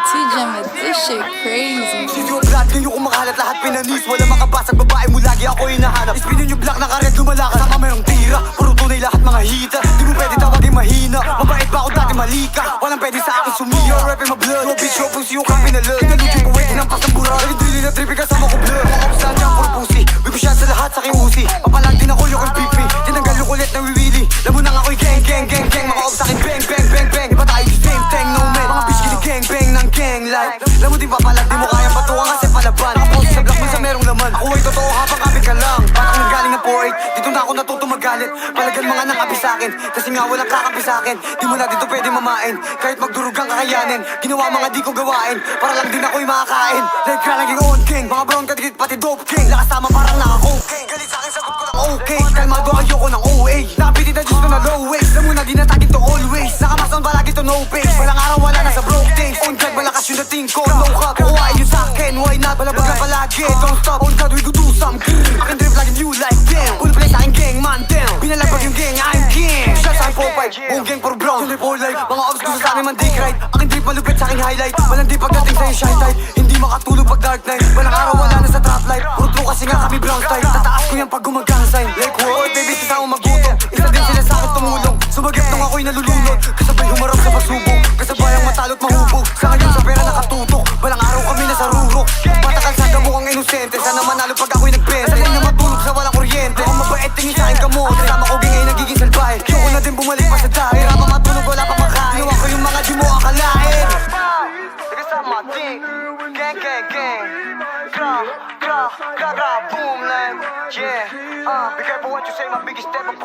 T-Gem, this shit crazy. City of blood, ngayon kumakalat lahat pinanis. Wala makabasag, babae mo lagi ako hinahanap. Ispinin yung black na karet, lumalakas. Sama mayroong tira, puro tunay lahat mga hita. Di mo pwede tawagin mahina. Mabait ba ako dati malika? Walang pwede sa akin sumiyo. Rap in my blood, yo bitch, yo pussy, yung kang pinalad. Nalugi ko, wait, hinampas ng burag. Dali-dali na trippy, kasama ko blur. Mga obstan dyan, puro pussy. We go shot sa lahat, sa kiusi. Papalag din ako, yung pipi. Tinanggal yung kulit na wiwili. Lamo nang ako'y gang, gang, gang, gang. Mga obs akin, bang, bang, bang, bang. Iba tayo yung same thing, no man. Mga bitch, kinig gang, bang ng gang life. Lamo din papalag, di mo kaya patuwa kasi palaban. Nakapost sa block mo sa merong laman. Ako ay totoo habang kapit ka lang. Parang nanggaling ng 4-8. Dito na ako natuto magalit. Palagan mga nakapi sa'kin. Kasi nga walang kakapi sa'kin. Di mo na dito pwede mamain. Kahit magdurog ang kakayanin. Ginawa mga di ko gawain. Para lang din ako'y makakain. Like ka laging on king. Mga brown kadikit pati dope king. Lakas tama parang naka-cocaine. Galit sa'kin sagot ko lang okay. Kalmado ayoko ng OA. Napitin na Diyos ko na low waist. Alam mo na di natagin to always. Nakamasan palagi to no face. Walang araw wala na sa broke things. On God malakas yung dating ko. No cup. Kuha yun sa'kin. Why not? Balabag ka palagi. Don't stop. On God we go do something. Akin drip laging you like them. Full play sa'kin gang man down. Binalabag yung gang I'm king. Shots I'm 4-5. Buong gang puro brown. Tuloy for life. Mga ops gusto sa'min man dick right. Akin drip malupit sa'king highlight. Walang di pagdating sa'yo shy type. Hindi makatulog pag dark night. Walang araw wala na sa trap life. Puro true kasi nga kami brown type. Tataas ko yan pag gumagang sign. Like what? Baby sasama magutom. Isa din sila sa'kin tumulong. Sumagip nung ako'y nalulunod. Kasabay humarap sa pasubok. Kasabay ang matalo't mahubog. Sa ngayon sa pera nakatutok. Walang araw kami nasa rurok. Matakal sa mukhang inosente. Sana manalo pag ako'y nagbenta. Sanay na matulog sa walang kuryente. Ako mabait tingin sa'kin kamo. Kasama ko gingay nagiging salbahe. Yoko na din bumalik pa sa dahil. Hirap ang matulog wala pa makain. Ginawa ko yung mga di mo akalain. Kasama ting. Gang gang gang. Gra gra gra gra boom like yeah. Be careful what you say, my biggest step up.